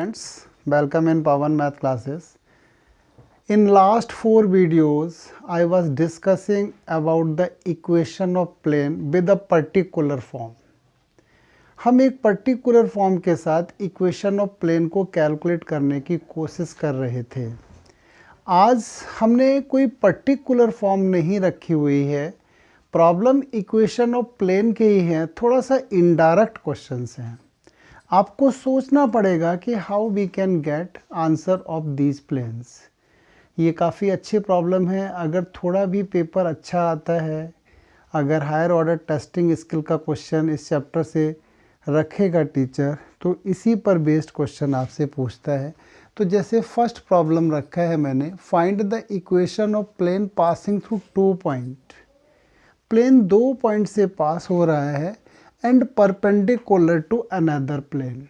Friends, welcome in Pawan Math classes. In last 4 videos, I was discussing about the equation of plane with a particular form. हम एक particular form के साथ equation of plane को calculate करने की कोशिश कर रहे थे. आज हमने कोई पर्टिकुलर फॉर्म नहीं रखी हुई है. प्रॉब्लम इक्वेशन ऑफ प्लेन के ही है, थोड़ा सा इनडायरेक्ट क्वेश्चंस हैं. आपको सोचना पड़ेगा कि how we can get answer of these planes. ये काफ़ी अच्छी प्रॉब्लम है. अगर थोड़ा भी पेपर अच्छा आता है, अगर हायर ऑर्डर टेस्टिंग स्किल का क्वेश्चन इस चैप्टर से रखेगा टीचर, तो इसी पर बेस्ड क्वेश्चन आपसे पूछता है. तो जैसे फर्स्ट प्रॉब्लम रखा है मैंने, find the equation of plane passing through 2 point. Plane 2 point से पास हो रहा है and perpendicular to another plane.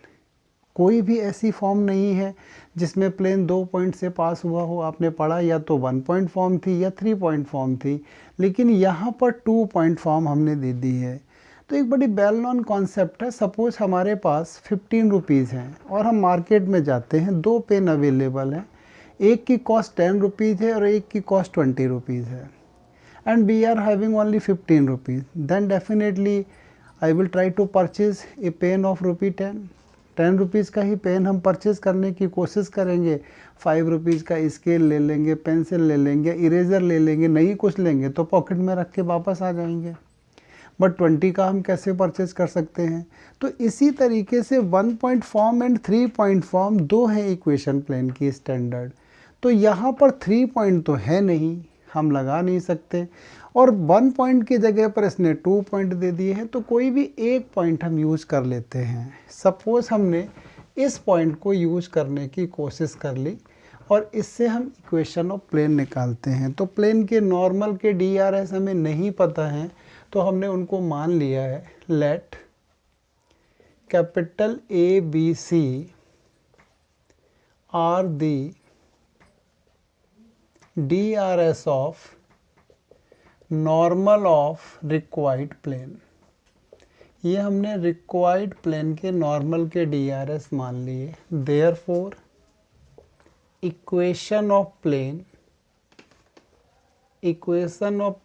कोई भी ऐसी फॉर्म नहीं है जिसमें प्लेन 2 पॉइंट से पास हुआ हो. आपने पढ़ा या तो 1 पॉइंट फॉर्म थी या 3 पॉइंट फॉर्म थी, लेकिन यहाँ पर 2 पॉइंट फॉर्म हमने दे दी है. तो एक बड़ी वेल नोन कॉन्सेप्ट है. सपोज हमारे पास 15 रुपीज़ हैं और हम मार्केट में जाते हैं, 2 पेन अवेलेबल हैं. एक की कॉस्ट 10 रुपीज़ है और एक की कॉस्ट 20 रुपीज़ है, and we are having only 15 rupees. Then definitely I will try to purchase a pen of ₹10. 10 rupees का ही पेन हम परचेज़ करने की कोशिश करेंगे. 5 रुपीज़ का स्केल ले लेंगे, पेंसिल ले लेंगे, इरेज़र ले लेंगे, नहीं कुछ लेंगे तो पॉकेट में रख के वापस आ जाएंगे. बट 20 का हम कैसे परचेज़ कर सकते हैं? तो इसी तरीके से 1 point form and 3 point form दो है इक्वेशन प्लेन की स्टैंडर्ड. तो यहाँ पर 3 पॉइंट तो है नहीं, हम लगा नहीं सकते, और 1 पॉइंट की जगह पर इसने 2 पॉइंट दे दिए हैं. तो कोई भी एक पॉइंट हम यूज़ कर लेते हैं. सपोज़ हमने इस पॉइंट को यूज़ करने की कोशिश कर ली और इससे हम इक्वेशन ऑफ प्लेन निकालते हैं. तो प्लेन के नॉर्मल के DRS हमें नहीं पता है, तो हमने उनको मान लिया है. Let capital ABC are the DRS of normal of required plane. ये हमने रिक्वायर्ड प्लेन के नॉर्मल के DRS मान लिए. Therefore equation of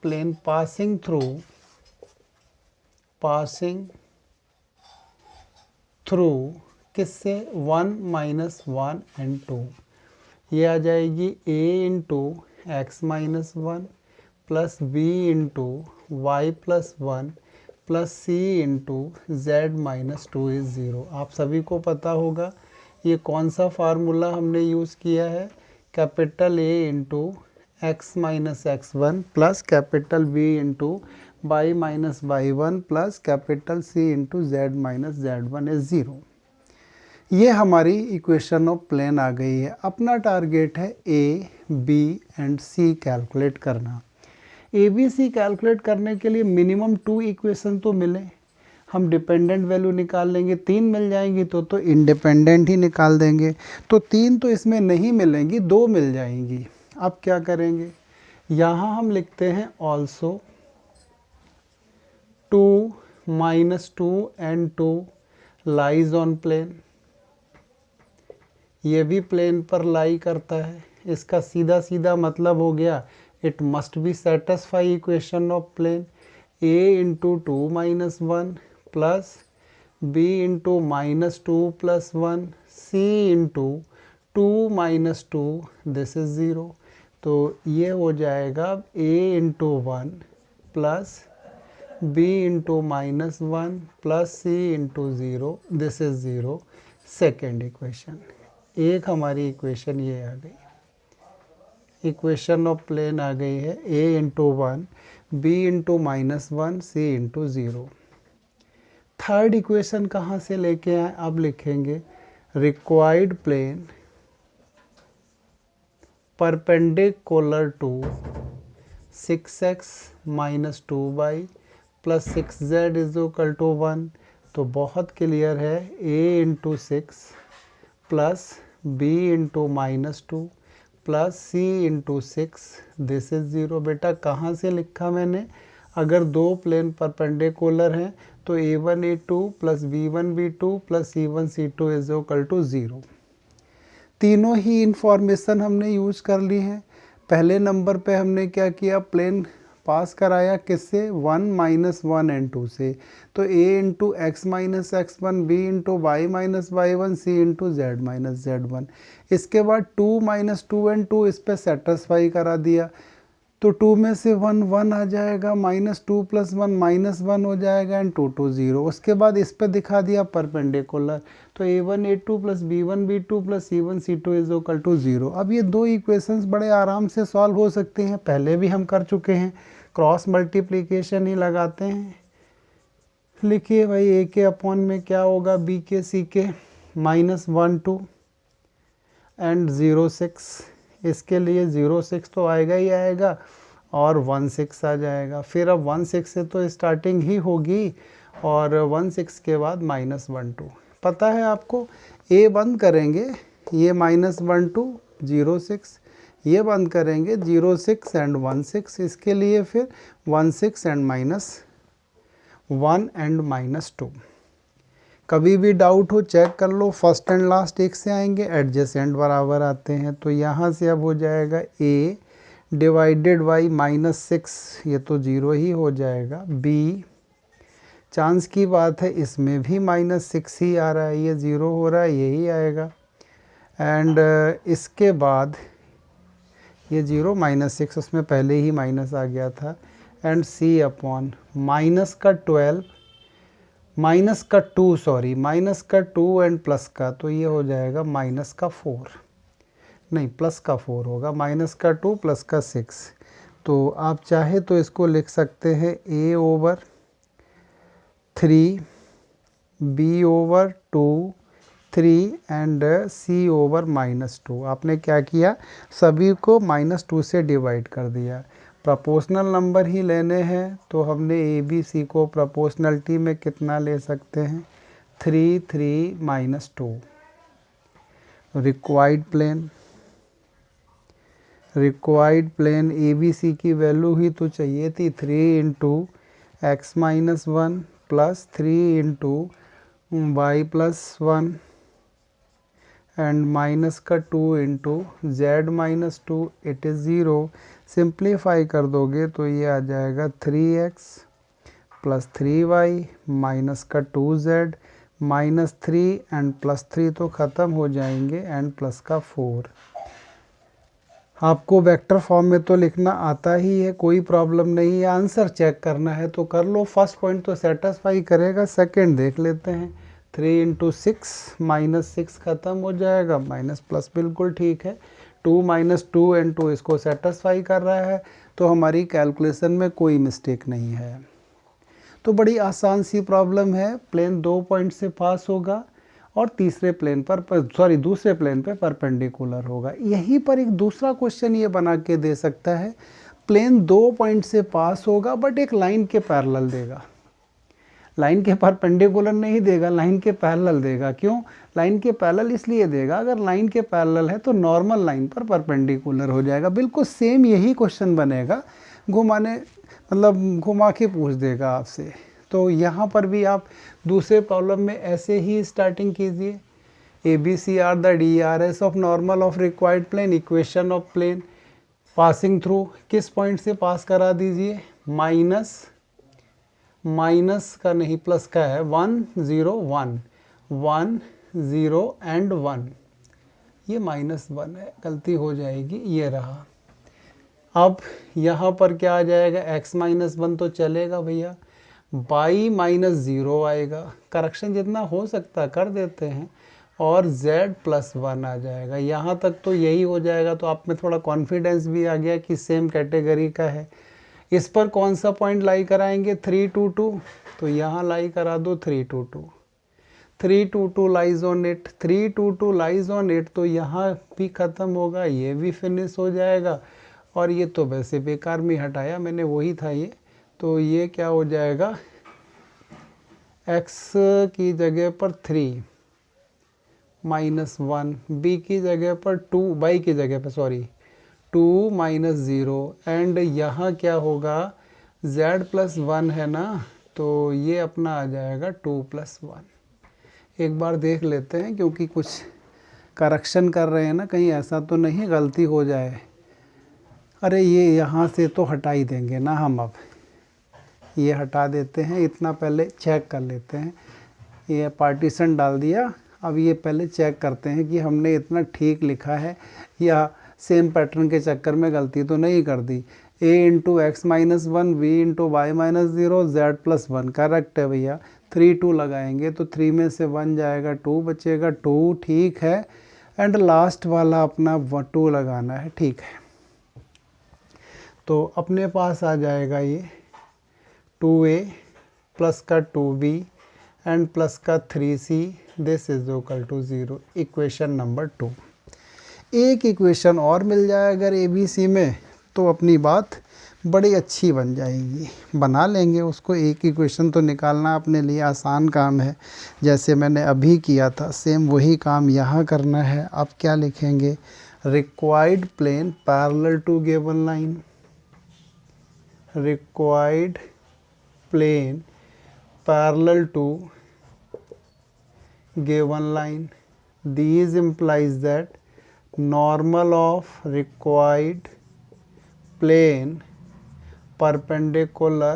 plane passing through किससे 1 - 1 एंड 2. ये आ जाएगी A into x - 1 plus B into y plus 1 plus C into z - 2 is 0. आप सभी को पता होगा ये कौन सा फार्मूला हमने यूज़ किया है. Capital A into x - x1 plus capital B into y - y1 plus capital C into z - z1 is 0. ये हमारी इक्वेशन ऑफ प्लेन आ गई है. अपना टारगेट है A, B and C calculate करना. ABC कैलकुलेट करने के लिए मिनिमम 2 इक्वेशन तो मिले. हम डिपेंडेंट वैल्यू निकाल लेंगे, 3 मिल जाएंगी तो इंडिपेंडेंट ही निकाल देंगे. तो 3 तो इसमें नहीं मिलेंगी, 2 मिल जाएंगी. अब क्या करेंगे, यहाँ हम लिखते हैं also 2 - 2 and 2 lies on plane. ये भी प्लेन पर लाई करता है. इसका सीधा सीधा मतलब हो गया it must be satisfy equation of plane. A into 2 - 1 plus B into -2 plus 1 C into 2 - 2 this is 0. तो ये हो जाएगा A into 1 plus B into -1 plus C into 0 this is 0. Second equation. एक हमारी इक्वेशन ये आ गई. इक्वेशन ऑफ प्लेन आ गई है A into 1 B into -1 C into 0. Third equation कहाँ से लेके आए, अब लिखेंगे required plane perpendicular to 6x - 2y plus 6z is equal to 1. तो बहुत क्लियर है, A into 6 plus B into -2 plus C into 6 this is 0. बेटा कहाँ से लिखा मैंने, अगर दो प्लेन परपेंडिकुलर हैं तो A1 A2 plus B1 B2 plus C1 C2 is equal to 0. तीनों ही इंफॉर्मेशन हमने यूज कर ली है। पहले नंबर पे हमने क्या किया, प्लेन पास कराया किससे, 1 - 1 and 2 से। तो a into x minus x1, b into y minus y1, c into z minus z1। इसके बाद 2 - 2 and 2 इस पर सेटिस्फाई करा दिया, तो 2 में से 1 1 आ जाएगा, -2 + 1 -1 हो जाएगा, एंड 2 2 0। उसके बाद इस पे दिखा दिया परपेंडिकुलर, तो a1 a2 + b1 b2 + c1 c2 = 0। अब ये दो इक्वेशंस बड़े आराम से सॉल्व हो सकते हैं, पहले भी हम कर चुके हैं, क्रॉस मल्टीप्लिकेशन ही लगाते हैं। लिखिए भाई, a के अपॉन में क्या होगा, b के c के -1 2 एंड 0 6। इसके लिए 0 6 तो आएगा ही आएगा, और 1 6 आ जाएगा। फिर अब 1 6 से तो स्टार्टिंग ही होगी, और 1 6 के बाद -1 2। पता है आपको, a बंद करेंगे, ये -1 2 0 6, ये बंद करेंगे 0 6 एंड 1 6। इसके लिए फिर 1 6 एंड -1 एंड -2। कभी भी डाउट हो चेक कर लो, फर्स्ट एंड लास्ट एक से आएंगे, एडजेसेंट बराबर आते हैं। तो यहाँ से अब हो जाएगा a डिवाइडेड बाई -6, ये तो 0 ही हो जाएगा। b, चांस की बात है, इसमें भी -6 ही आ रहा है, ये 0 हो रहा है, यही आएगा। एंड इसके बाद ये 0 -6, उसमें पहले ही माइनस आ गया था। एंड c अपॉन माइनस का 12 माइनस का 2 सॉरी माइनस का 2 एंड प्लस का, तो ये हो जाएगा माइनस का 4, नहीं प्लस का 4 होगा, माइनस का 2 प्लस का 6। तो आप चाहे तो इसको लिख सकते हैं a/3 b/2 3 एंड c/-2। आपने क्या किया, सभी को -2 से डिवाइड कर दिया। प्रोपोर्शनल नंबर ही लेने हैं, तो हमने ए बी सी को प्रोपोर्शनलिटी में कितना ले सकते हैं, 3 3 -2। Required plane A B C की वैल्यू ही तो चाहिए थी, 3 into x - 1 plus 3 into y + 1 and minus का 2 into z - 2, it is 0। Simplify कर दोगे तो ये आ जाएगा 3x + 3y माइनस का 2z -3 एंड +3 तो ख़त्म हो जाएंगे, एंड प्लस का 4। आपको वेक्टर फॉर्म में तो लिखना आता ही है, कोई प्रॉब्लम नहीं है। आंसर चेक करना है तो कर लो, फर्स्ट पॉइंट तो सेटिस्फाई करेगा, सेकंड देख लेते हैं। 3 इंटू 6 -6 ख़त्म हो जाएगा, माइनस प्लस बिल्कुल ठीक है। 2 - 2 एंड 2 इसको सेटिस्फाई कर रहा है, तो हमारी कैलकुलेशन में कोई मिस्टेक नहीं है। तो बड़ी आसान सी प्रॉब्लम है, प्लेन 2 पॉइंट से पास होगा और दूसरे प्लेन पे परपेंडिकुलर होगा। यहीं पर एक दूसरा क्वेश्चन ये बना के दे सकता है, प्लेन 2 पॉइंट से पास होगा बट एक लाइन के पैरेलल देगा, लाइन के परपेंडिकुलर नहीं देगा, लाइन के पैरेलल देगा। क्यों लाइन के पैरेलल? इसलिए देगा, अगर लाइन के पैरेलल है तो नॉर्मल लाइन पर परपेंडिकुलर हो जाएगा। बिल्कुल सेम यही क्वेश्चन बनेगा, घुमा के पूछ देगा आपसे। तो यहाँ पर भी आप दूसरे प्रॉब्लम में ऐसे ही स्टार्टिंग कीजिए। ABC are the DRS of normal of required plane, equation of plane passing through, किस पॉइंट से पास करा दीजिए, माइनस का नहीं प्लस का है, 1 0 1 1 0 एंड 1, ये -1 है, गलती हो जाएगी, ये रहा। अब यहाँ पर क्या आ जाएगा, x - 1 तो चलेगा भैया, y - 0 आएगा, करेक्शन जितना हो सकता कर देते हैं, और z + 1 आ जाएगा। यहाँ तक तो यही हो जाएगा, तो आप में थोड़ा कॉन्फिडेंस भी आ गया कि सेम कैटेगरी का है। इस पर कौन सा पॉइंट लाई कराएंगे, 3 2 2, तो यहाँ लाई करा दो 3 2 2, 3 2 2 lies on it, 3 2 2 lies on it, तो यहाँ भी ख़त्म होगा, ये भी फिनिश हो जाएगा, और ये तो वैसे बेकार में हटाया मैंने, वही था ये। तो ये क्या हो जाएगा, x की जगह पर 3 -1, b की जगह पर 2, y की जगह पर 2 - 0, एंड यहाँ क्या होगा, z + 1 है ना, तो ये अपना आ जाएगा 2 + 1। एक बार देख लेते हैं, क्योंकि कुछ करेक्शन कर रहे हैं ना, कहीं ऐसा तो नहीं गलती हो जाए। अरे ये यहाँ से तो हटा ही देंगे ना हम, अब ये हटा देते हैं, इतना पहले चेक कर लेते हैं। ये पार्टीशन डाल दिया, अब ये पहले चेक करते हैं कि हमने इतना ठीक लिखा है या सेम पैटर्न के चक्कर में गलती तो नहीं कर दी। a into x minus one, v into y minus zero, z plus one, correct है भैया। 3 2 लगाएंगे तो 3 में से 1 जाएगा, 2 बचेगा, 2 ठीक है। एंड लास्ट वाला अपना 2 लगाना है, ठीक है। तो अपने पास आ जाएगा ये 2a प्लस का 2b एंड प्लस का 3c, this is equal to 0, equation number 2। एक इक्वेशन और मिल जाए अगर ABC में तो अपनी बात बड़ी अच्छी बन जाएगी, बना लेंगे उसको। एक इक्वेशन तो निकालना अपने लिए आसान काम है, जैसे मैंने अभी किया था सेम वही काम यहाँ करना है। अब क्या लिखेंगे, required plane parallel to given line, required plane parallel to given line. These implies that normal of required plane perpendicular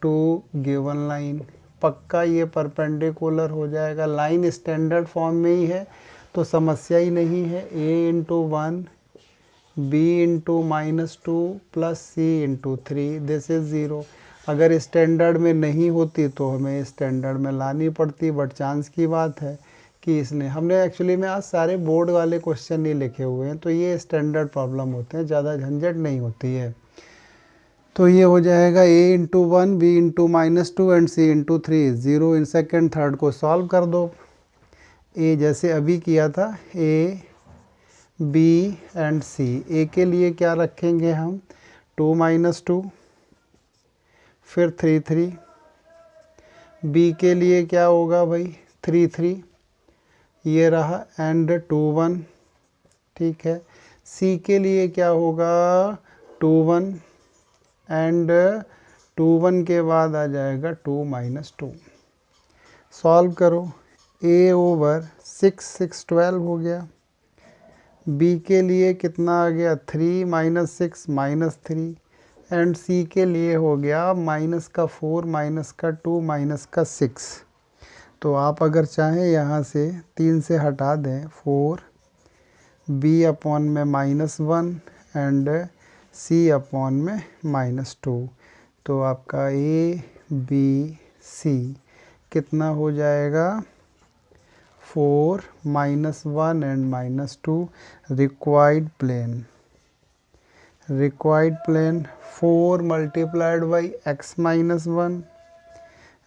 to given line. पक्का ये परपेंडिकुलर हो जाएगा, लाइन स्टैंडर्ड फॉर्म में ही है तो समस्या ही नहीं है। a into 1 b into minus 2 plus c into 3, this is 0। अगर स्टैंडर्ड में नहीं होती तो हमें स्टैंडर्ड में लानी पड़ती, बट चांस की बात है कि इसने हमने एक्चुअली में आज सारे बोर्ड वाले क्वेश्चन नहीं लिखे हुए हैं, तो ये स्टैंडर्ड प्रॉब्लम होते हैं, ज़्यादा झंझट नहीं होती है। तो ये हो जाएगा a into 1, b into minus 2 and c into 3, 0 in second third को सॉल्व कर दो। a जैसे अभी किया था, a b and c। a के लिए क्या रखेंगे हम, 2 माइनस 2, फिर 3 3। b के लिए क्या होगा भाई, 3 3, ये रहा एंड 2 1, ठीक है। c के लिए क्या होगा, 2 1 एंड 2 1 के बाद आ जाएगा 2 माइनस 2। सॉल्व करो, a ओवर 6 6 12 हो गया। b के लिए कितना आ गया, 3 माइनस 6 माइनस 3 एंड c के लिए हो गया माइनस का 4 माइनस का 2 माइनस का 6। तो आप अगर चाहें यहाँ से 3 से हटा दें 4, b अपॉन में -1 एंड c अपॉन में -2, तो आपका a b c कितना हो जाएगा, 4 -1 and -2। Required plane 4 multiplied by x minus 1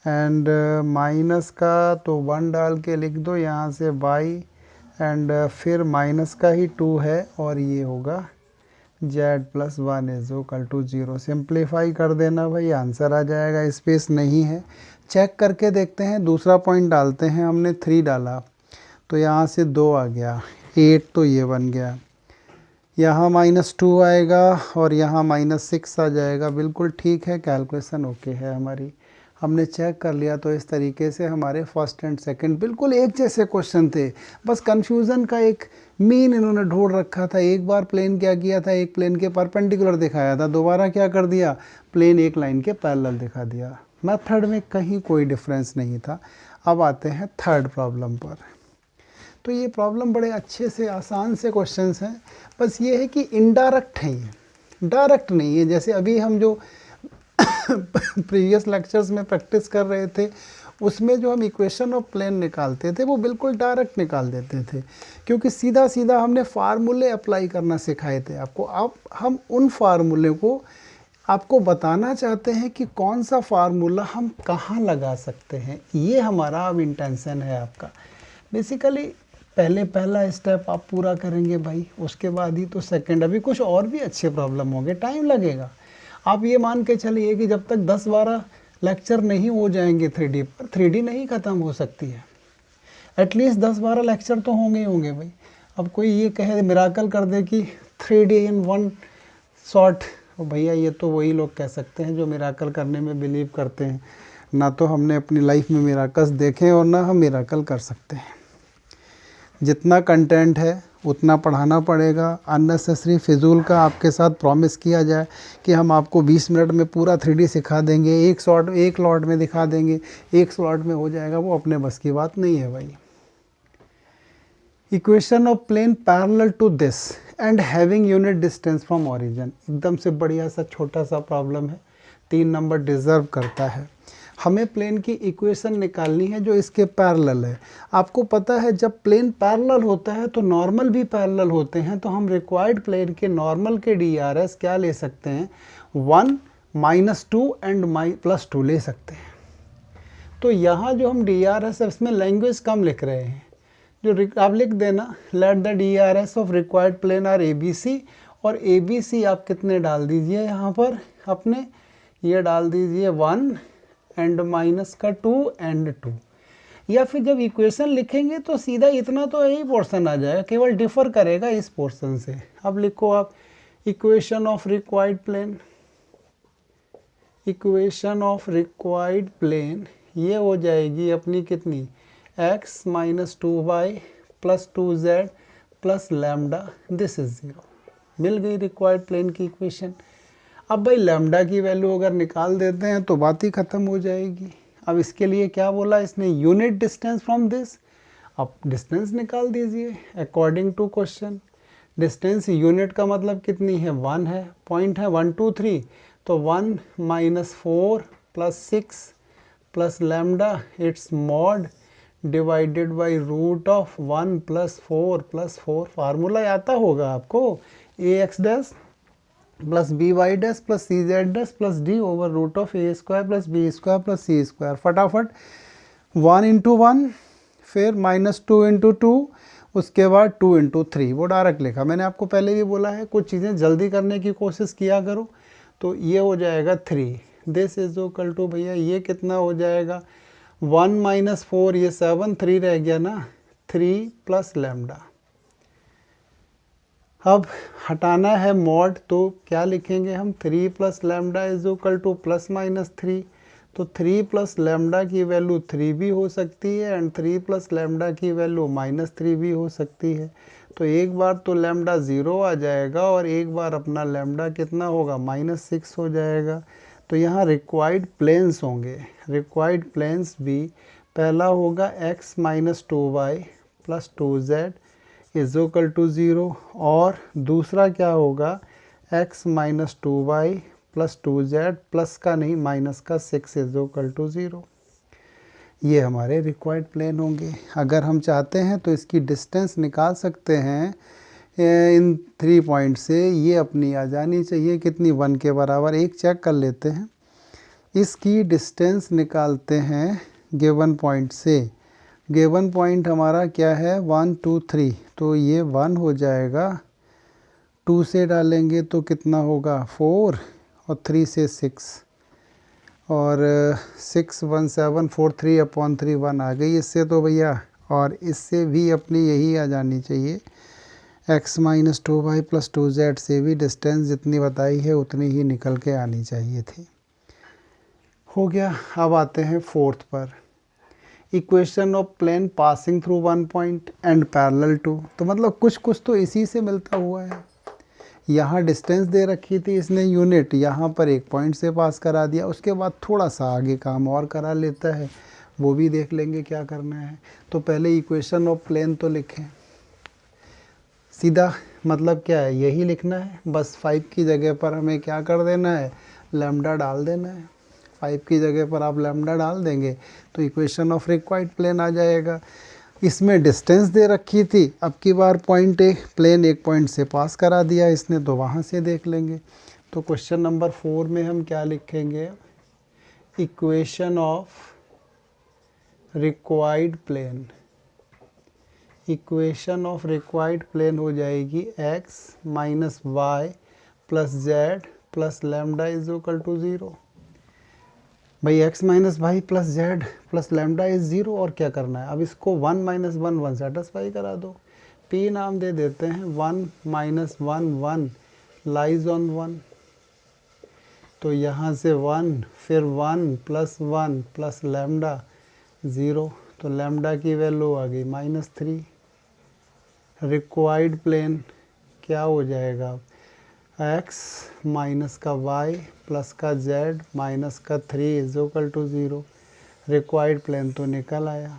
and minus का तो 1 डाल के लिख दो यहाँ से y एंड फिर माइनस का ही 2 है और ये होगा z plus 1 is equal to 0। Simplify कर देना भाई, आंसर आ जाएगा, स्पेस नहीं है। चेक करके देखते हैं, दूसरा पॉइंट डालते हैं, हमने 3 डाला तो यहाँ से 2 आ गया, 8 तो ये बन गया, यहाँ -2 आएगा और यहाँ -6 आ जाएगा। बिल्कुल ठीक है, कैलकुलेशन ओके है हमारी, हमने चेक कर लिया। तो इस तरीके से हमारे फर्स्ट एंड सेकंड बिल्कुल एक जैसे क्वेश्चन थे, बस कन्फ्यूज़न का एक मीन इन्होंने ढूंढ रखा था। एक बार प्लेन क्या किया था, एक प्लेन के परपेंडिकुलर दिखाया था, दोबारा क्या कर दिया, प्लेन एक लाइन के पैरेलल दिखा दिया। मेथड में कहीं कोई डिफरेंस नहीं था। अब आते हैं थर्ड प्रॉब्लम पर। तो ये प्रॉब्लम बड़े अच्छे से आसान से क्वेश्चंस हैं, बस ये है कि इनडायरेक्ट है, ये डायरेक्ट नहीं है। जैसे अभी हम जो प्रीवियस लेक्चर्स में प्रैक्टिस कर रहे थे उसमें जो हम इक्वेशन ऑफ प्लेन निकालते थे वो बिल्कुल डायरेक्ट निकाल देते थे, क्योंकि सीधा सीधा हमने फार्मूले अप्लाई करना सिखाए थे आपको। अब हम उन फार्मूले को आपको बताना चाहते हैं कि कौन सा फार्मूला हम कहाँ लगा सकते हैं, ये हमारा अब इंटेंशन है आपका। बेसिकली पहला स्टेप आप पूरा करेंगे भाई, उसके बाद ही तो सेकंड। अभी कुछ और भी अच्छे प्रॉब्लम होंगे, टाइम लगेगा। आप ये मान के चलिए कि जब तक 10-12 लेक्चर नहीं हो जाएंगे 3D पर, 3D नहीं ख़त्म हो सकती है। एटलीस्ट 10-12 लेक्चर तो होंगे ही होंगे भाई। अब कोई ये कहे मिराकल कर दे कि 3D इन 1 शॉट, भैया ये तो वही लोग कह सकते हैं जो मिराकल करने में बिलीव करते हैं। ना तो हमने अपनी लाइफ में मिराकल्स देखे और ना हम मिराकल कर सकते हैं। जितना कंटेंट है उतना पढ़ाना पड़ेगा। अननेसेसरी फिजूल का आपके साथ प्रॉमिस किया जाए कि हम आपको 20 मिनट में पूरा 3D सिखा देंगे, एक लॉट में दिखा देंगे, एक स्लॉट में हो जाएगा, वो अपने बस की बात नहीं है भाई। Equation of plane parallel to this and having unit distance from origin, एकदम से बढ़िया सा छोटा सा प्रॉब्लम है, 3 नंबर डिजर्व करता है। हमें प्लेन की इक्वेशन निकालनी है जो इसके पैरेलल है। आपको पता है जब प्लेन पैरेलल होता है तो नॉर्मल भी पैरेलल होते हैं, तो हम रिक्वायर्ड प्लेन के नॉर्मल के DRS क्या ले सकते हैं, 1 -2 एंड +2 ले सकते हैं। तो यहाँ जो हम DRS है इसमें लैंग्वेज कम लिख रहे हैं, जो आप लिख देना let the DRS of required plane are ABC, और ABC आप कितने डाल दीजिए यहाँ पर अपने, ये डाल दीजिए 1 एंड माइनस का 2 एंड 2, या फिर जब इक्वेशन लिखेंगे तो सीधा इतना तो यही पोर्शन आ जाएगा, केवल डिफर करेगा इस पोर्शन से। अब लिखो आप equation of required plane, equation of required plane ये हो जाएगी अपनी कितनी, x - 2y + 2z + lambda, this is 0। मिल गई रिक्वायर्ड प्लेन की इक्वेशन। अब भाई लैम्डा की वैल्यू अगर निकाल देते हैं तो बात ही ख़त्म हो जाएगी। अब इसके लिए क्या बोला इसने, यूनिट डिस्टेंस फ्रॉम दिस, अब डिस्टेंस निकाल दीजिए according to question. Distance unit का मतलब कितनी है, 1 है, पॉइंट है 1 2 3, तो 1 - 4 + 6 + lambda it's mod divided by √1 + 4 + 4, formula आता होगा आपको, ax' + by' + cz' + d over √a² + b² + c²। फटाफट 1 × 1, फिर -2 × 2, उसके बाद 2 × 3, वो डायरेक्ट लिखा। मैंने आपको पहले भी बोला है कुछ चीज़ें जल्दी करने की कोशिश किया करो। तो ये हो जाएगा 3, दिस इज इक्वल टू भैया ये कितना हो जाएगा, 1 - 4 ये 7, 3 रह गया ना, 3 + लैम्डा। अब हटाना है मॉड, तो क्या लिखेंगे हम, 3 + लैम्डा इज इक्वल टू ±3, तो 3 + लैम्डा की वैल्यू 3 भी हो सकती है एंड 3 + लैम्डा की वैल्यू -3 भी हो सकती है। तो एक बार तो लैम्डा 0 आ जाएगा और एक बार अपना लैम्डा कितना होगा, -6 हो जाएगा। तो यहाँ रिक्वायर्ड प्लेन्स होंगे, रिक्वायर्ड प्लेन्स भी पहला होगा x - 2y + 2z is equal to 0, और दूसरा क्या होगा x - 2y + 2z प्लस का नहीं माइनस का 6 इज इक्वल टू 0। ये हमारे रिक्वायर्ड प्लेन होंगे। अगर हम चाहते हैं तो इसकी डिस्टेंस निकाल सकते हैं इन 3 पॉइंट से, ये अपनी आ जानी चाहिए कितनी, 1 के बराबर। एक चेक कर लेते हैं, इसकी डिस्टेंस निकालते हैं गिवन पॉइंट से। गिवन पॉइंट हमारा क्या है, 1 2 3, तो ये 1 हो जाएगा, 2 से डालेंगे तो कितना होगा 4, और 3 से 6, और 6 1 7 4 3/3 1 आ गई इससे तो भैया, और इससे भी अपनी यही आ जानी चाहिए, x - 2y + 2z से भी डिस्टेंस जितनी बताई है उतनी ही निकल के आनी चाहिए थी। हो गया। अब आते हैं 4th पर, equation of plane passing through 1 point and parallel to. तो मतलब कुछ तो इसी से मिलता हुआ है। यहाँ डिस्टेंस दे रखी थी इसने यूनिट, यहाँ पर एक पॉइंट से पास करा दिया, उसके बाद थोड़ा सा आगे काम और करा लेता है, वो भी देख लेंगे क्या करना है। तो पहले इक्वेशन ऑफ प्लेन तो लिखें, सीधा मतलब क्या है, यही लिखना है बस। 5 की जगह पर हमें क्या कर देना है, लैम्डा डाल देना है। 5 की जगह पर आप लैम्डा डाल देंगे तो इक्वेशन ऑफ रिक्वायर्ड प्लेन आ जाएगा। इसमें डिस्टेंस दे रखी थी, अब की बार पॉइंट प्लेन एक पॉइंट से पास करा दिया इसने, तो वहाँ से देख लेंगे। तो क्वेश्चन नंबर 4 में हम क्या लिखेंगे, equation of required plane. Equation of required plane हो जाएगी x - y + z + lambda is equal to 0। भाई x - y + z + lambda is 0, और क्या करना है, अब इसको 1 - 1 1 सेटिस्फाई करा दो। p नाम दे देते हैं, 1 - 1 1 लाइज ऑन 1, तो यहाँ से 1 फिर 1 + 1 + लैम्डा 0, तो लैम्डा की वैल्यू आ गई -3। रिक्वायर्ड प्लेन क्या हो जाएगा, x माइनस का y प्लस का z माइनस का 3 is equal to 0। Required plane तो निकल आया।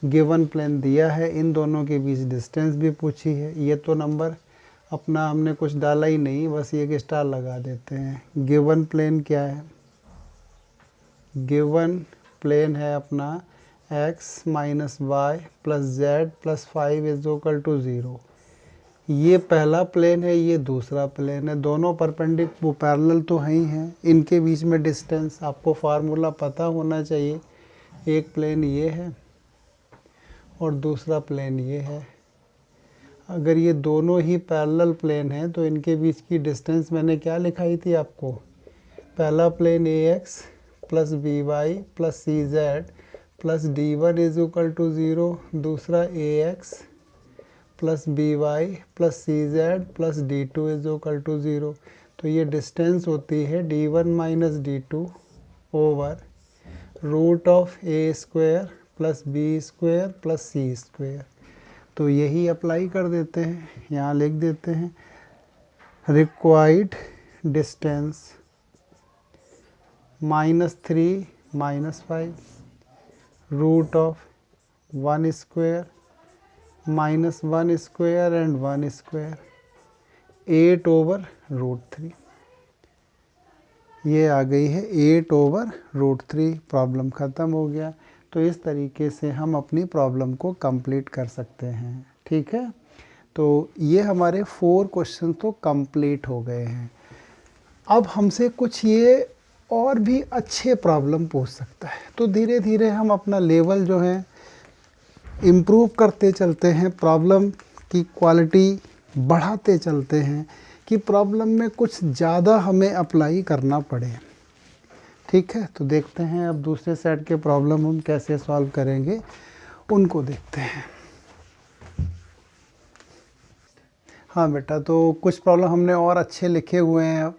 गिवन प्लेन दिया है, इन दोनों के बीच डिस्टेंस भी पूछी है। ये तो नंबर अपना हमने कुछ डाला ही नहीं, बस ये एक स्टार लगा देते हैं। गिवन प्लेन क्या है, गिवन प्लेन है अपना x minus y plus z plus 5 is equal to 0। ये पहला प्लेन है, ये दूसरा प्लेन है, दोनों परपेंडिकुलर पैरेलल तो हैं ही हैं। इनके बीच में डिस्टेंस आपको फार्मूला पता होना चाहिए। एक प्लेन ये है और दूसरा प्लेन ये है। अगर ये दोनों ही पैरेलल प्लेन हैं तो इनके बीच की डिस्टेंस मैंने क्या लिखाई थी आपको, पहला plane ax plus b y plus c z plus d one is equal to 0, दूसरा ax plus b y plus c z plus d two is equal to 0। तो ये डिस्टेंस होती है d1 minus d two over root of a square plus b square plus c square. तो यही apply कर देते हैं, यहाँ लिख देते हैं required distance -3 -5 root of 1 square minus 1 square and 1 square 8 over root 3। ये आ गई है 8 ओवर रूट 3। प्रॉब्लम ख़त्म हो गया। तो इस तरीके से हम अपनी प्रॉब्लम को कंप्लीट कर सकते हैं। ठीक है, तो ये हमारे 4 क्वेश्चन तो कंप्लीट हो गए हैं। अब हमसे कुछ ये और भी अच्छे प्रॉब्लम पूछ सकता है, तो धीरे धीरे हम अपना लेवल जो है इम्प्रूव करते चलते हैं, प्रॉब्लम की क्वालिटी बढ़ाते चलते हैं कि प्रॉब्लम में कुछ ज़्यादा हमें अप्लाई करना पड़े। ठीक है, तो देखते हैं अब दूसरे सेट के प्रॉब्लम हम कैसे सॉल्व करेंगे, उनको देखते हैं। हाँ बेटा, तो कुछ प्रॉब्लम हमने और अच्छे लिखे हुए हैं अब।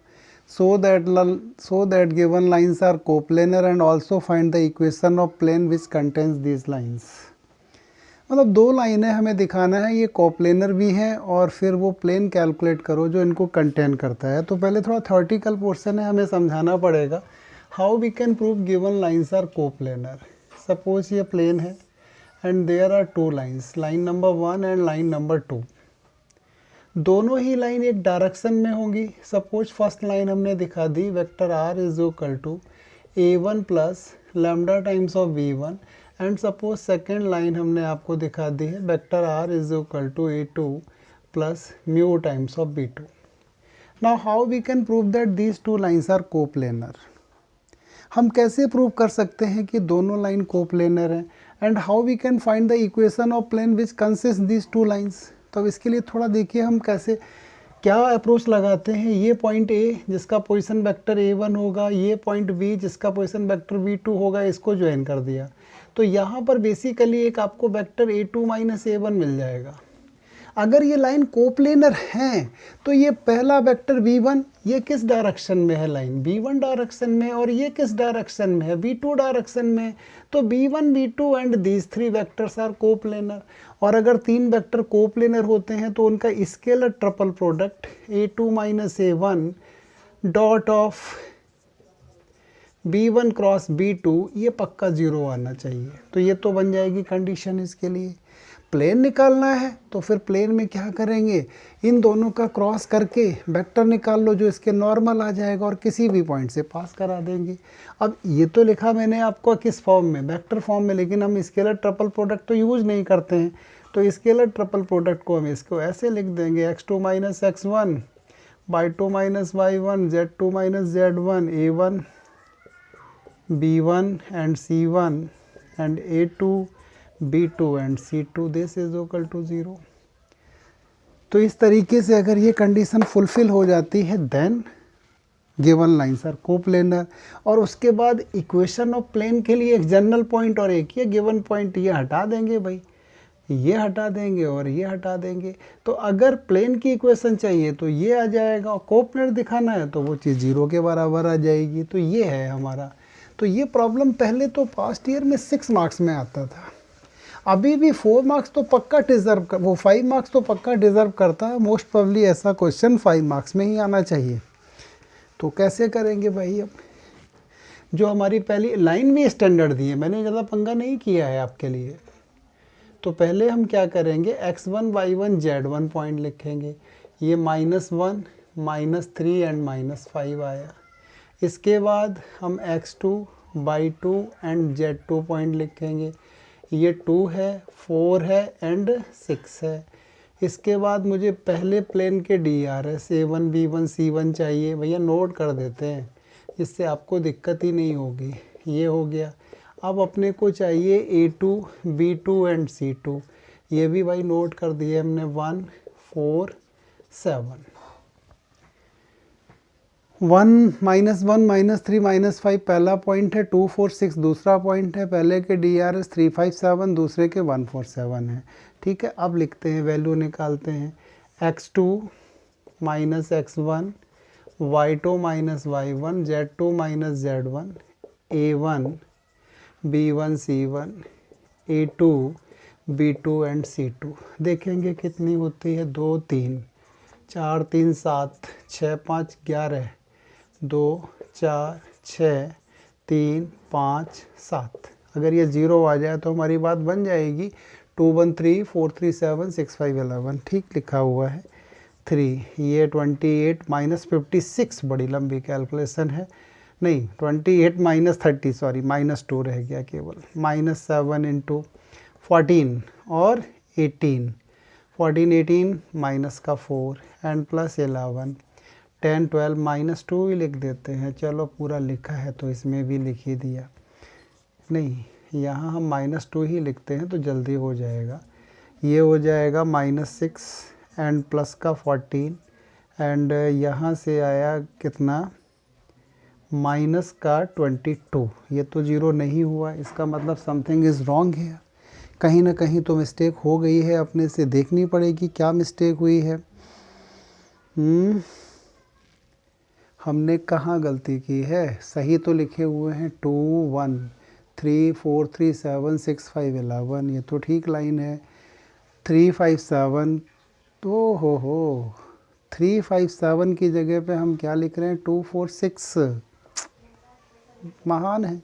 so that given lines are coplanar and also find the equation of plane which contains these lines। मतलब 2 लाइनें हमें दिखाना है, ये कोप्लेनर भी हैं और फिर वो प्लेन कैलकुलेट करो जो इनको कंटेन करता है। तो पहले थोड़ा थ्योरेटिकल पोर्शन है, हमें समझाना पड़ेगा how we can prove given lines are coplanar. Suppose ये प्लेन है and there are 2 lines, line number 1 and line number 2। दोनों ही लाइन एक डायरेक्शन में होंगी। सपोज फर्स्ट लाइन हमने दिखा दी, vector r is equal to a1 plus lambda times of v1, and suppose second line हमने आपको दिखा दी है, vector r is equal to a2 plus mu times of b2। Now how we can prove that these 2 lines are coplanar. हम कैसे prove कर सकते हैं कि दोनों लाइन कोप्लेनर हैं, and how we can find the equation of plane which consist these 2 lines. तो अब इसके लिए थोड़ा देखिए हम कैसे क्या अप्रोच लगाते हैं। ये पॉइंट A जिसका पोजीशन वेक्टर A1 होगा, ये पॉइंट B जिसका पोजीशन वेक्टर B2 होगा, इसको ज्वाइन कर दिया। तो यहाँ पर बेसिकली एक आपको वेक्टर A2 माइनस A1 मिल जाएगा। अगर ये लाइन कोप्लेनर हैं तो ये पहला वेक्टर V1 ये किस डायरेक्शन में है, लाइन B1 डायरेक्शन में, और ये किस डायरेक्शन में है, B2 डायरेक्शन में। तो B1 B2 and these 3 vectors are coplanar. और अगर 3 वेक्टर कोप्लेनर होते हैं तो उनका scalar triple product A2 minus A1 dot of B1 cross B2 ये पक्का 0 आना चाहिए। तो ये तो बन जाएगी कंडीशन। इसके लिए प्लेन निकालना है तो फिर प्लेन में क्या करेंगे, इन दोनों का क्रॉस करके वेक्टर निकाल लो जो इसके नॉर्मल आ जाएगा और किसी भी पॉइंट से पास करा देंगे। अब ये तो लिखा मैंने आपको किस फॉर्म में, वेक्टर फॉर्म में, लेकिन हम स्केलर ट्रिपल प्रोडक्ट तो यूज़ नहीं करते हैं। तो स्केलर ट्रिपल प्रोडक्ट को हम इसको ऐसे लिख देंगे, x2 minus x1 y2 minus y1 z2 minus z1 a1 b1 and c1 and a2 B2 and C2 this is equal to 0। तो इस तरीके से अगर ये कंडीशन फुलफिल हो जाती है then given lines are coplanar. और उसके बाद इक्वेशन ऑफ प्लेन के लिए एक जनरल पॉइंट और एक ये गिवन पॉइंट, ये हटा देंगे भाई, ये हटा देंगे और ये हटा देंगे। तो अगर प्लेन की इक्वेशन चाहिए तो ये आ जाएगा, और कोप्लेनर दिखाना है तो वो चीज़ 0 के बराबर आ जाएगी। तो ये है हमारा। तो ये प्रॉब्लम पहले तो पास्ट ईयर में 6 मार्क्स में आता था। अभी भी 4 मार्क्स तो पक्का डिज़र्व कर, वो 5 मार्क्स तो पक्का डिज़र्व करता है। मोस्ट प्रोबेबली ऐसा क्वेश्चन 5 मार्क्स में ही आना चाहिए। तो कैसे करेंगे भाई? अब जो हमारी पहली लाइन भी स्टैंडर्ड दी है, मैंने ज़्यादा पंगा नहीं किया है आपके लिए। तो पहले हम क्या करेंगे, x1 y1 z1 पॉइंट लिखेंगे। ये -1 -3 एंड -5 आया। इसके बाद हम x2 y2 and z2 point लिखेंगे। ये 2 है, 4 है एंड 6 है। इसके बाद मुझे पहले प्लेन के DRS A1 B1 C1 चाहिए। भैया नोट कर देते हैं, इससे आपको दिक्कत ही नहीं होगी। ये हो गया। अब अपने को चाहिए A2 B2 एंड C2। ये भी भाई नोट कर दिए हमने, 1 4 7। 1 -1 -3 -5 पहला पॉइंट है, 2 4 6 दूसरा पॉइंट है। पहले के DRS 3 5 7, दूसरे के 1 4 7 है। ठीक है, अब लिखते हैं, वैल्यू निकालते हैं। x2 - x1 y2 - y1 z2 - z1 A1 B1 C1 A2 B2 and C2। देखेंगे कितनी होती है, 2 3 4 3 7 6 5 11 2 4 6 3 5 7। अगर ये 0 आ जाए तो हमारी बात बन जाएगी। 2 1 3 4 3 7 6 5 11 ठीक लिखा हुआ है। 3 ये 28 -56, बड़ी लंबी कैलकुलेशन है। नहीं 28 -30, सॉरी -2 रह गया केवल। -7 इंटू 14 और 18, 14 18 माइनस का 4 एंड प्लस 11 10 12 -2 ही लिख देते हैं। चलो पूरा लिखा है तो इसमें भी लिख ही दिया। नहीं, यहाँ हम -2 ही लिखते हैं तो जल्दी हो जाएगा। ये हो जाएगा -6 एंड प्लस का 14 एंड यहाँ से आया कितना, माइनस का 22। ये तो 0 नहीं हुआ, इसका मतलब समथिंग इज़ रॉन्ग है। कहीं ना कहीं तो मिस्टेक हो गई है, अपने से देखनी पड़ेगी क्या मिस्टेक हुई है। हमने कहाँ गलती की है? सही तो लिखे हुए हैं 2 1 3 4 3 7 6 5 11, ये तो ठीक लाइन है। 3 5 7 तो हो 3 5 7 की जगह पे हम क्या लिख रहे हैं, 2 4 6। महान है।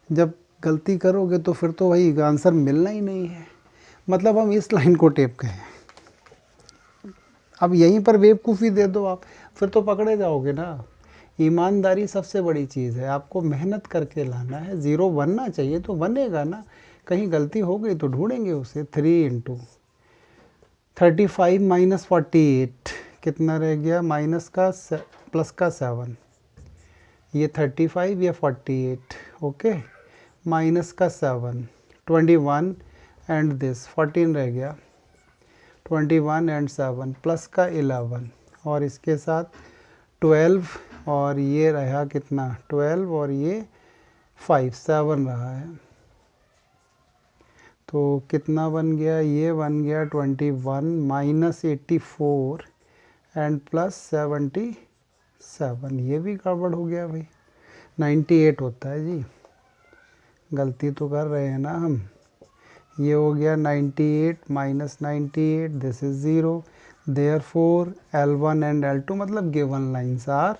जब गलती करोगे तो फिर तो वही आंसर मिलना ही नहीं है। मतलब हम इस लाइन को टेप कहें। अब यहीं पर बेवकूफ़ी दे दो आप, फिर तो पकड़े जाओगे ना। ईमानदारी सबसे बड़ी चीज़ है, आपको मेहनत करके लाना है। 0 बनना चाहिए तो बनेगा ना, कहीं गलती हो गई तो ढूंढेंगे उसे। 3 इंटू 35 - 48 कितना रह गया, माइनस का प्लस का 7। ये 35 या 48, ओके, माइनस का 7 21 एंड दिस 14 रह गया। 21 एंड 7 प्लस का 11 और इसके साथ 12 और ये रहा कितना 12 और ये 5 7 रहा है। तो कितना बन गया, ये बन गया 21 - 84 एंड प्लस 77। ये भी गड़बड़ हो गया भाई, 98 होता है जी। गलती तो कर रहे हैं ना हम। ये हो गया 98 - 98, this is 0। Therefore L1 and L2 मतलब गिवन लाइंस आर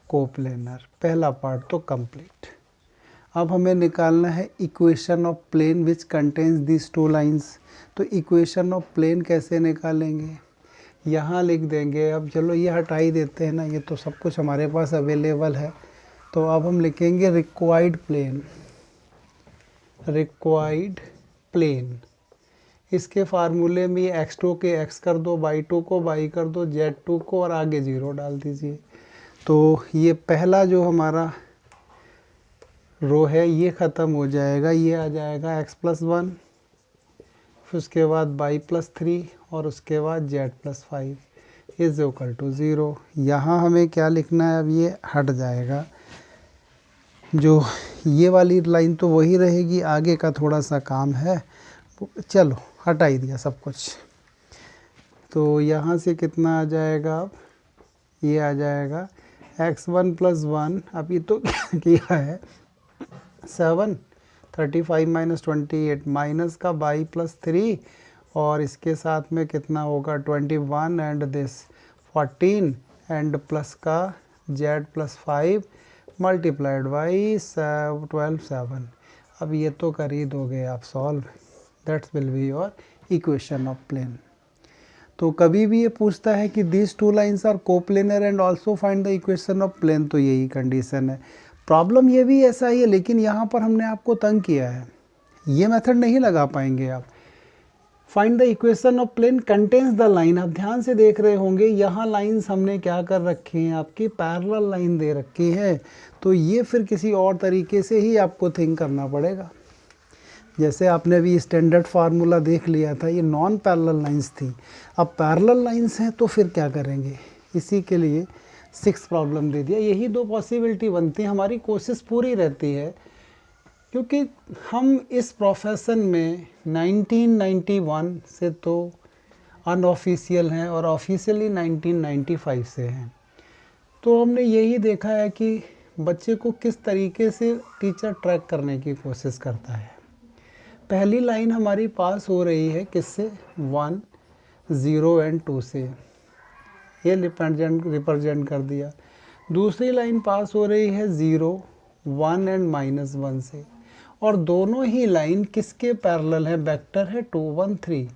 कोप्लेनर। पहला पार्ट तो कंप्लीट। अब हमें निकालना है equation of plane which contains this 2 lines. तो इक्वेशन ऑफ प्लेन कैसे निकालेंगे, यहाँ लिख देंगे। अब चलो ये हटा ही देते हैं ना, ये तो सब कुछ हमारे पास अवेलेबल है। तो अब हम लिखेंगे रिक्वायर्ड प्लेन, रिक्वायर्ड प्लेन। इसके फार्मूले में x2 के x कर दो, y2 को y कर दो, z2 को और आगे 0 डाल दीजिए। तो ये पहला जो हमारा रो है ये ख़त्म हो जाएगा। ये आ जाएगा x + 1, फिर उसके बाद y + 3 और उसके बाद z + 5 इज इक्वल टू 0। यहाँ हमें क्या लिखना है, अब ये हट जाएगा। जो ये वाली लाइन तो वही रहेगी, आगे का थोड़ा सा काम है। चलो हटा ही दिया सब कुछ। तो यहाँ से कितना आ जाएगा, अब ये आ जाएगा x1 + 1। अभी तो किया है 7, 35 माइनस 28 माइनस का y प्लस 3 और इसके साथ में कितना होगा 21 एंड दिस 14 एंड प्लस का z प्लस 5 मल्टीप्लाइड बाई 12 7। अब ये तो कर ही दोगे आप solve, that's will be your equation of plane. तो कभी भी ये पूछता है कि this two lines are coplanar and also find the equation of plane, तो यही कंडीशन है। प्रॉब्लम ये भी ऐसा ही है, लेकिन यहाँ पर हमने आपको तंग किया है, ये मेथड नहीं लगा पाएंगे आप। Find the equation of plane contains the line, आप ध्यान से देख रहे होंगे यहाँ लाइंस हमने क्या कर रखी हैं, आपकी पैरेलल लाइन दे रखी है। तो ये फिर किसी और तरीके से ही आपको थिंक करना पड़ेगा। जैसे आपने भी स्टैंडर्ड फार्मूला देख लिया था, ये नॉन पैरेलल लाइंस थी, अब पैरेलल लाइंस हैं तो फिर क्या करेंगे, इसी के लिए 6 प्रॉब्लम दे दिया। यही 2 पॉसिबिलिटी बनती है, हमारी कोशिश पूरी रहती है क्योंकि हम इस प्रोफेशन में 1991 से तो अनऑफिशियल हैं और ऑफिशियली 1995 से हैं। तो हमने यही देखा है कि बच्चे को किस तरीके से टीचर ट्रैक करने की कोशिश करता है। पहली लाइन हमारी पास हो रही है किससे, 1 0 एंड 2 से, ये रिप्रेजेंट कर दिया। दूसरी लाइन पास हो रही है 0 1 एंड -1 से, और दोनों ही लाइन किसके पैरेलल है, वेक्टर है 2 1 3।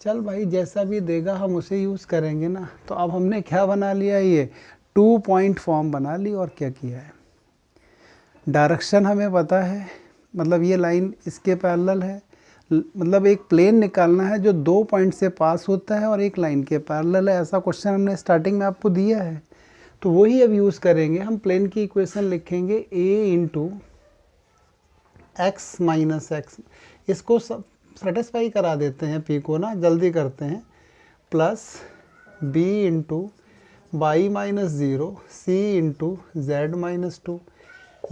चल भाई जैसा भी देगा हम उसे यूज़ करेंगे ना। तो अब हमने क्या बना लिया, ये 2 पॉइंट फॉर्म बना ली और क्या किया है, डायरेक्शन हमें पता है, मतलब ये लाइन इसके पैरेलल है, मतलब एक प्लेन निकालना है जो 2 पॉइंट से पास होता है और एक लाइन के पैरेलल है। ऐसा क्वेश्चन हमने स्टार्टिंग में आपको दिया है, तो वही अब यूज़ करेंगे। हम प्लेन की इक्वेशन लिखेंगे a into x minus x, इसको सेटिस्फाई करा देते हैं p को ना, जल्दी करते हैं, plus b into y minus 0 c into z minus 2।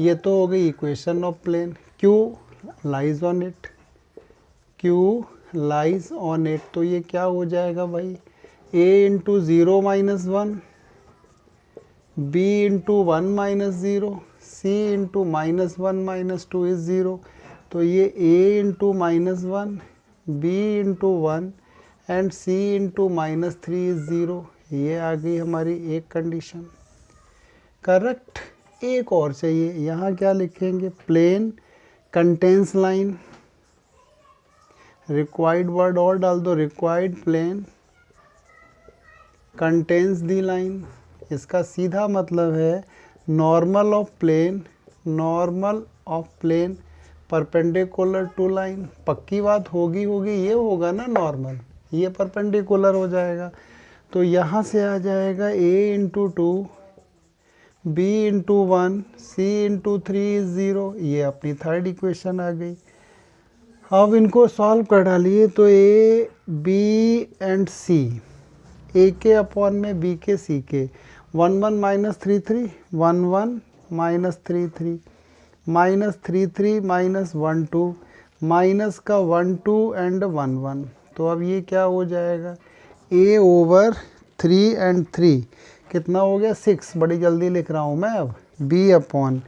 ये तो हो गई equation of plane. q lies on it, q lies on it, तो ये क्या हो जाएगा भाई, a into 0 minus 1, b into 1 minus 0, c into -1 minus 2 is 0। तो ये a into -1, b into 1 and c into -3 is 0। ये आ गई हमारी एक कंडीशन, करेक्ट। एक और चाहिए, यहाँ क्या लिखेंगे, plane contains line, required word और डाल दो, required plane contains the line. इसका सीधा मतलब है normal of plane, normal of plane perpendicular to line. पक्की बात होगी, ये होगा ना नॉर्मल, ये परपेंडिकुलर हो जाएगा। तो यहाँ से आ जाएगा a into 2, b into 1, c into 3 is 0। ये अपनी थर्ड इक्वेशन आ गई। अब इनको सॉल्व कर डालिए, तो a b and c, a के अपॉन में b के c के, 1 1 minus 3 3, 1 1 minus 3 3, minus 3 3 minus 1 2, minus का 1 2 एंड 1 1। तो अब ये क्या हो जाएगा, a ओवर 3 एंड 3 कितना हो गया 6, बड़ी जल्दी लिख रहा हूँ मैं। अब b अपॉन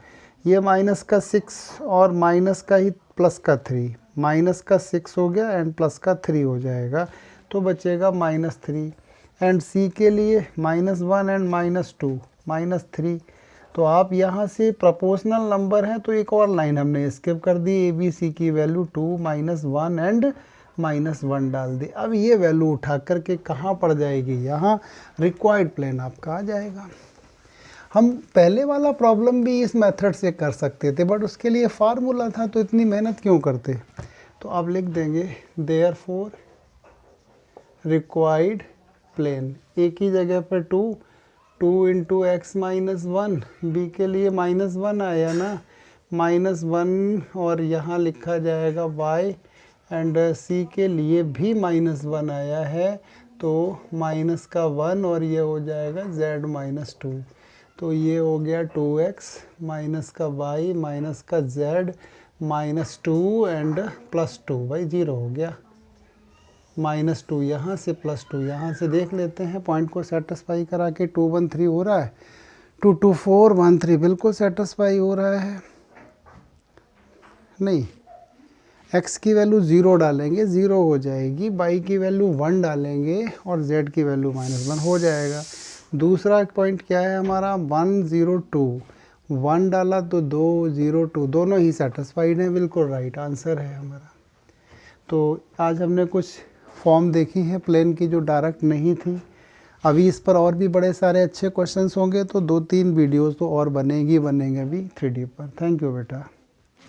ये माइनस का 6 और माइनस का ही प्लस का 3, माइनस का 6 हो गया एंड प्लस का 3 हो जाएगा, तो बचेगा -3। एंड c के लिए -1 एंड -2 -3। तो आप यहाँ से प्रोपोर्शनल नंबर हैं तो एक और लाइन हमने स्किप कर दी, ए बी सी की वैल्यू 2 -1 एंड -1 डाल दी। अब ये वैल्यू उठा करके कहाँ पड़ जाएगी, यहाँ रिक्वायर्ड प्लेन आपका आ जाएगा। हम पहले वाला प्रॉब्लम भी इस मेथड से कर सकते थे, बट उसके लिए फार्मूला था तो इतनी मेहनत क्यों करते। तो आप लिख देंगे देयरफॉर रिक्वायर्ड प्लेन, एक ही जगह पर 2 इंटू एक्स माइनस 1, बी के लिए -1 आया ना, -1 और यहाँ लिखा जाएगा y एंड सी के लिए भी -1 आया है, तो माइनस का 1 और ये हो जाएगा z माइनस 2। तो ये हो गया 2x माइनस का y माइनस का z माइनस 2 एंड प्लस 2, भाई 0 हो गया। -2 यहाँ से +2 यहाँ से देख लेते हैं, पॉइंट को सेटिस्फाई करा के 2 1 3 हो रहा है, 2 2 4 1 3 बिल्कुल सेटिस्फाई हो रहा है, नहीं x की वैल्यू 0 डालेंगे 0 हो जाएगी, y की वैल्यू 1 डालेंगे और z की वैल्यू -1 हो जाएगा। दूसरा पॉइंट क्या है हमारा 1 0 2, 1 डाला तो 2 0 2 दोनों ही सेटिस्फाइड हैं, बिल्कुल राइट आंसर है हमारा। तो आज हमने कुछ फॉर्म देखी हैं प्लेन की जो डायरेक्ट नहीं थी। अभी इस पर और भी बड़े सारे अच्छे क्वेश्चंस होंगे, तो 2-3 वीडियोस तो और बनेंगे अभी 3D पर। थैंक यू बेटा।